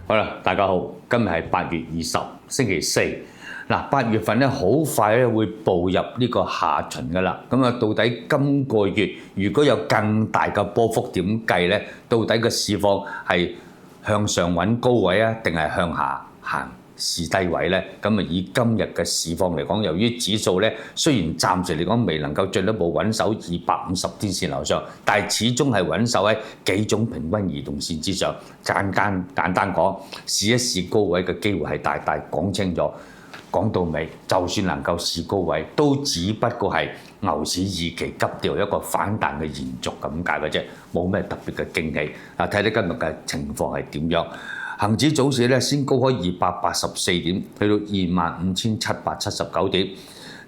好啦，大家好，今日係8月20，星期四。嗱，8月份咧好快咧會步入呢個下旬噶啦。咁啊，到底今個月如果有更大嘅波幅點計咧？到底個市況係向上揾高位啊，定係向下行試低位咧？咁啊，以今日嘅市況嚟講，由於指數咧雖然暫時嚟講未能夠進一步穩守250天線樓上，但係始終係穩守喺幾種平均移動線之上。簡單講，試一試高位嘅機會係大大。講清楚，講到尾，就算能夠試高位，都只不過係牛市二期急調一個反彈嘅延續咁解嘅啫，冇咩特別嘅驚喜。睇睇今日嘅情況係點樣？恒指早市咧先高開284點，去到25,779點，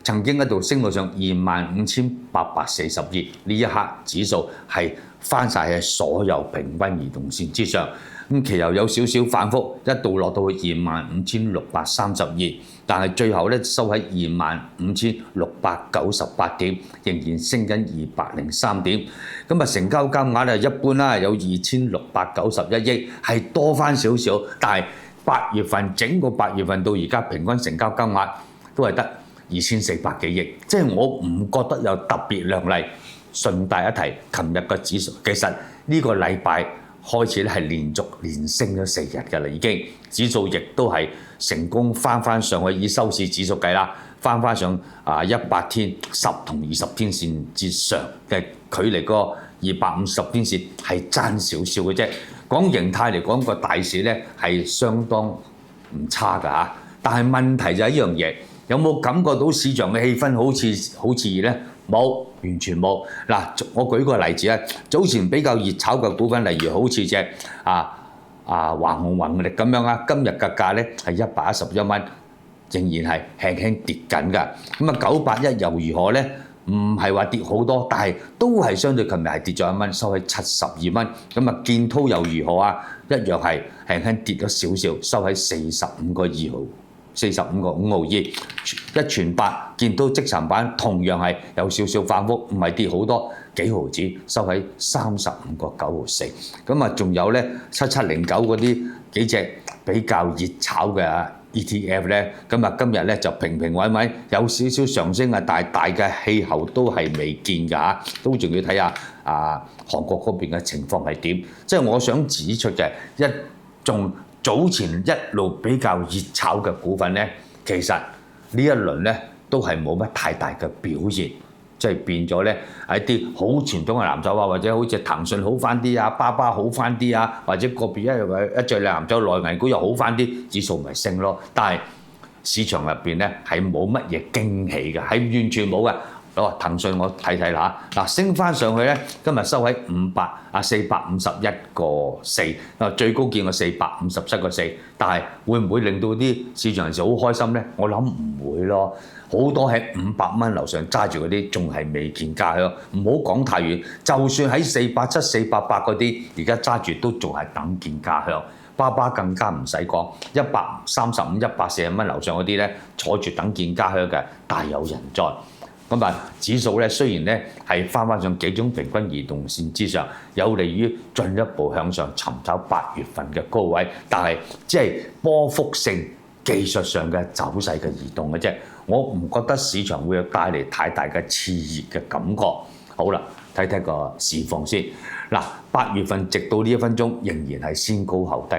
曾經一度升到上25,842。呢一刻指數係翻晒喺所有平均移動線之上。咁其後有少少反覆，一度落到去25,632，但係最後咧收喺25,698點，仍然升緊203點。咁啊，成交金額咧一般啦，有2,691億，係多翻少少。但係整個8月份到而家平均成交金額都係得2,400幾億，即係我唔覺得有特別亮麗。順帶一提，琴日個指數其實呢個禮拜開始咧係連升咗4日㗎啦，已經指數亦都係成功翻上去，以收市指數計啦，翻上100天10同20天線之上嘅距離，個250天線係爭少少嘅啫。講形態嚟講，個大市咧係相當唔差㗎嚇，但係問題就係一樣嘢，有冇感覺到市場嘅氣氛好似熱咧？冇，完全冇。嗱，我舉個例子啊，早前比較熱炒嘅股份，例如好似隻華虹宏力咁樣啊，今日嘅價咧係111蚊，仍然係輕輕跌緊㗎。咁啊，981又如何咧？唔係話跌好多，但係都係相對琴日係跌咗1蚊，收喺72蚊。咁啊，建滔又如何啊？一樣係輕輕跌咗少少，收喺45個2毫。45個5毫2，一傳百建滔積層板同樣係有少少反覆，唔係跌好多幾毫子，收喺35個9毫4。咁啊，仲有咧7709嗰啲幾隻比較熱炒嘅 ETF 咧，咁啊今日咧就平穩穩，有少少上升啊，但係大嘅氣候都係未見㗎嚇，都仲要睇下韓國嗰邊嘅情況係點。即係我想指出嘅一種。早前一路比較熱炒嘅股份咧，其實呢一輪咧都係冇乜太大嘅表現，即係變咗咧係一啲好傳統嘅藍籌啊，或者好似騰訊好翻啲啊，巴巴好翻啲啊，或者個別一隻藍籌內銀股又好翻啲，指數咪升咯。但係市場入邊咧係冇乜嘢驚喜嘅，係完全冇嘅。騰訊我睇睇啦嚇，嗱升翻上去咧，今日收喺451個4，最高見過457個4，但係會唔會令到啲市場人士好開心咧？我諗唔會咯，好多喺500蚊樓上揸住嗰啲仲係未見家鄉，唔好講太遠，就算喺470、480嗰啲，而家揸住都仲係等見家鄉。巴巴更加唔使講，135、140蚊樓上嗰啲咧，坐住等見家鄉嘅大有人在。咁啊，指數咧雖然咧係翻上幾種平均移動線之上，有利於進一步向上尋找8月份嘅高位，但係即係波幅性技術上嘅走勢嘅移動嘅啫。我唔覺得市場會有帶嚟太大嘅熾熱嘅感覺。好啦，睇睇個市況先。嗱，8月份直到呢1分鐘仍然係先高後低，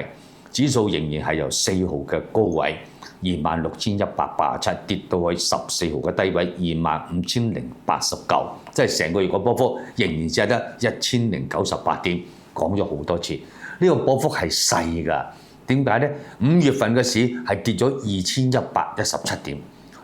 指數仍然係由4號嘅高位26,187跌到去14號嘅低位25,089，即係成個月個波幅仍然只係得1,098點。講咗好多次，呢個波幅係細㗎。點解呢？5月份嘅市係跌咗2,117點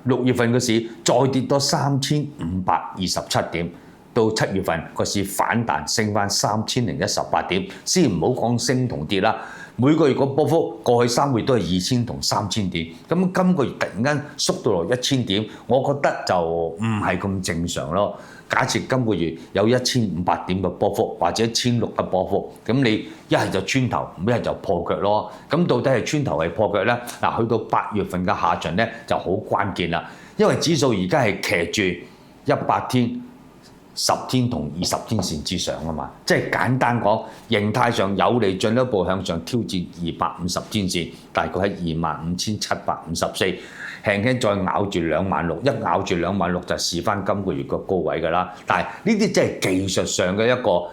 ，6月份嘅市再跌多3,527點，到7月份個市反彈升翻3,018點。先唔好講升同跌啦。每個月個波幅過去3個月都係2,000同3,000點，咁今個月突然間縮到落1,000點，我覺得就唔係咁正常咯。假設今個月有1,500點嘅波幅，或者1,600嘅波幅，咁你一係就穿頭，一係就破腳咯。咁到底係穿頭係破腳咧？嗱，去到8月份嘅下旬咧就好關鍵啦，因為指數而家係騎住100天10天同20天線之上啊嘛，即係簡單講，形態上有利進一步向上挑戰250天線，大概喺25,754，輕輕再咬住26000，一咬住26000就試翻今個月個高位㗎啦。但係呢啲即係技術上嘅一個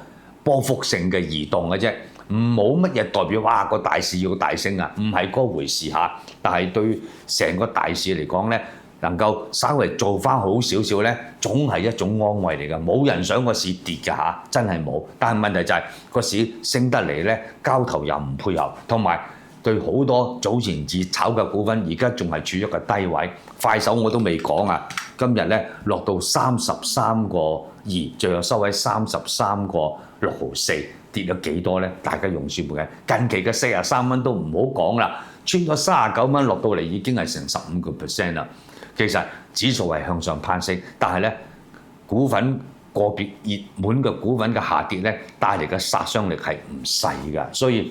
波幅性嘅移動嘅啫，冇乜嘢代表哇個大市要大升啊，唔係嗰回事嚇。但係對成個大市嚟講咧，能夠稍微做翻好少少咧，總係一種安慰嚟㗎。冇人想個市跌㗎嚇，真係冇。但係問題就係個市升得嚟咧，交投又唔配合，同埋對好多早前熱炒嘅股份，而家仲係處於一個低位。快手我都未講啊，今日咧落到33.2，最後收喺33.604，跌咗幾多咧？大家用算盤嘅。近期嘅43蚊都唔好講啦，穿咗39蚊落到嚟已經係成15%啦。其實指數係向上攀升，但係咧股份個別熱門嘅股份嘅下跌咧，帶嚟嘅殺傷力係唔細㗎，所以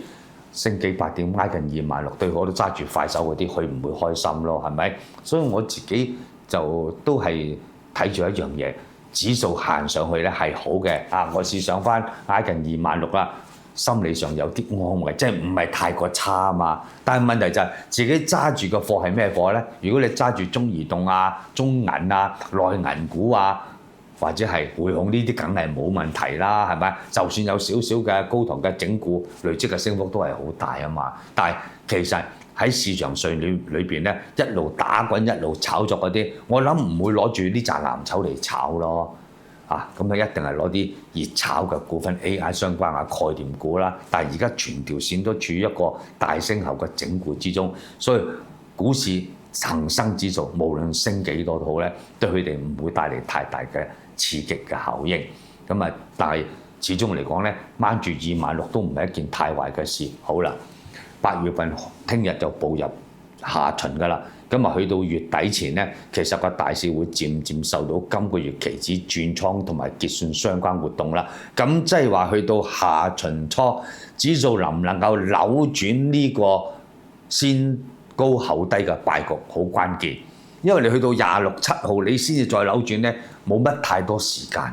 升幾百點挨近26000，對我都揸住快手嗰啲，佢唔會開心咯，係咪？所以我自己就都係睇住一樣嘢，指數行上去咧係好嘅啊！我試上翻挨近26000啦。心理上有啲安慰，即係唔係太過差啊嘛。但係問題就係自己揸住個貨係咩貨咧？如果你揸住中移動啊、中銀啊、內銀股啊，或者係匯控呢啲，梗係冇問題啦，係咪？就算有少少嘅高堂嘅整固，累積嘅升幅都係好大啊嘛。但係其實喺市場上裏邊咧，一路打滾一路炒作嗰啲，我諗唔會攞住呢紮藍籌嚟炒咯。咁啊一定係攞啲熱炒嘅股份 AI 相關啊概念股啦，但係而家全條線都處於一個大升後嘅整固之中，所以股市恒生指數無論升幾多都好咧，對佢哋唔會帶嚟太大嘅刺激嘅效應。咁啊，但係始終嚟講咧，掹住26000都唔係一件太壞嘅事。好啦，8月份聽日就步入下旬㗎啦。咁啊，去到月底前咧，其實個大市會漸漸受到今個月期指轉倉同埋結算相關活動啦。咁即係話去到下旬初，指數能唔能夠扭轉呢個先高後低嘅敗局，好關鍵。因為你去到26、7號，你先至再扭轉咧，冇乜太多時間。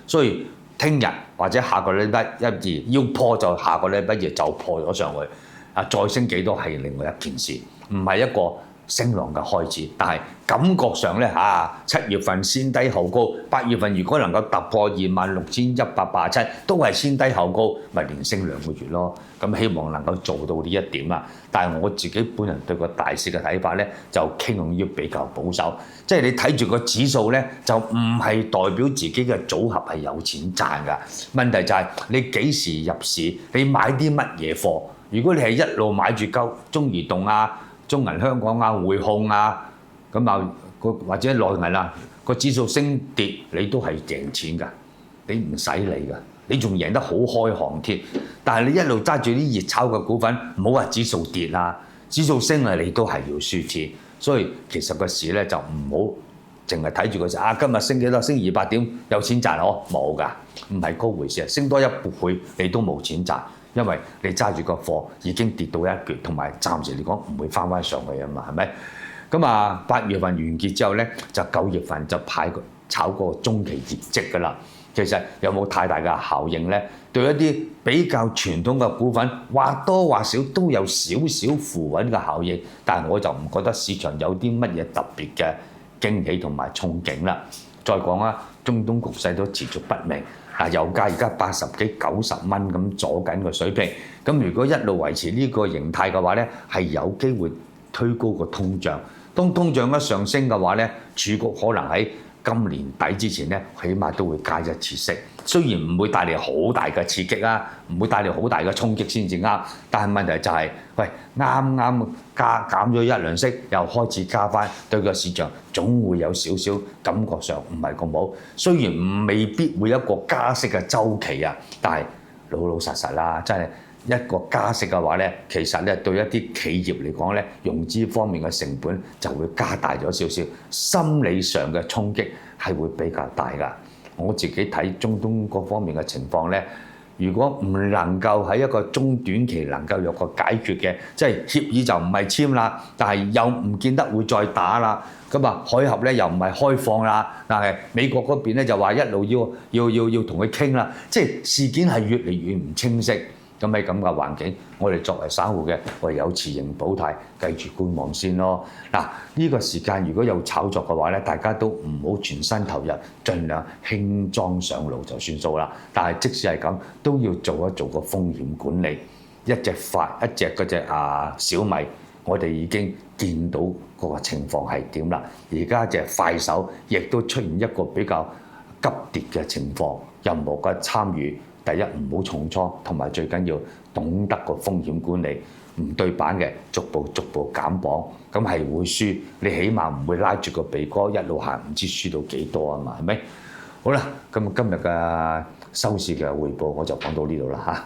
所以聽日或者下個禮拜1、2要破就下個禮拜2就破咗上去。再升幾多係另外一件事，唔係一個升浪嘅開始，但係感覺上咧7月份先低後高，8月份如果能夠突破26,187，都係先低後高，咪連升2個月咯。咁希望能夠做到呢一點啊！但係我自己本人對個大市嘅睇法咧，就傾向於比較保守。即係你睇住個指數咧，就唔係代表自己嘅組合係有錢賺㗎。問題就係你幾時入市，你買啲乜嘢貨？如果你係一路買住中移動啊、中銀香港啊、匯控啊，咁啊或者內銀啊，個指數升跌你都係贏錢㗎，你唔使理㗎，你仲贏得好開行添。但係你一路揸住啲熱炒嘅股份，唔好話指數跌啦，指數升啊，你都係要輸錢。所以其實個市咧就唔好淨係睇住個市今日升幾多，升200點有錢賺冇㗎，唔係嗰回事啊！升多1倍你都冇錢賺。因為你揸住個貨已經跌到一橛，同埋暫時嚟講唔會翻上去啊嘛，係咪？咁8月份完結之後咧，就9月份就炒個中期業績㗎啦。其實有冇太大嘅效應咧？對一啲比較傳統嘅股份，或多或少都有少少扶穩嘅效應，但係我就唔覺得市場有啲乜嘢特別嘅驚喜同埋憧憬啦。再講中東局勢都持續不明。油價而家80幾90蚊咁阻緊個水平，咁如果一路維持呢個形態嘅話咧，係有機會推高個通脹。當通脹一上升嘅話咧，儲局可能喺今年底之前咧，起碼都會加一次息。雖然唔會帶嚟好大嘅刺激唔會帶嚟好大嘅衝擊先至啱，但係問題就係，啱啱減咗一輪息，又開始加翻，對個市場總會有少少感覺上唔係咁好。雖然未必會一個加息嘅週期但係老老實實啦，真係一個加息嘅話咧，其實咧對一啲企業嚟講咧，融資方面嘅成本就會加大咗少少，心理上嘅衝擊係會比較大㗎。我自己睇中東嗰方面嘅情況咧，如果唔能夠喺一個中短期能夠有個解決嘅，即係協議就唔係簽啦，但係又唔見得會再打啦。咁啊，海峽咧又唔係開放啦，但係美國嗰邊咧就話一路要同佢傾啦，即係事件係越嚟越唔清晰。咁喺咁嘅環境，我哋作為散戶嘅，我哋有持盈保泰，繼續觀望先咯。嗱，呢個時間如果有炒作嘅話咧，大家都唔好全身投入，盡量輕裝上路就算數啦。但係即使係咁，都要做一做個風險管理。一隻嗰隻小米，我哋已經見到嗰個情況係點啦。而家隻快手亦都出現一個比較急跌嘅情況，任何嘅參與。第一唔好重倉，同埋最緊要懂得個風險管理，唔對版嘅逐步減磅，咁係會輸。你起碼唔會拉住個鼻哥一路行，唔知輸到幾多啊嘛，係咪？好啦，咁今日嘅收市嘅匯報我就講到呢度啦嚇。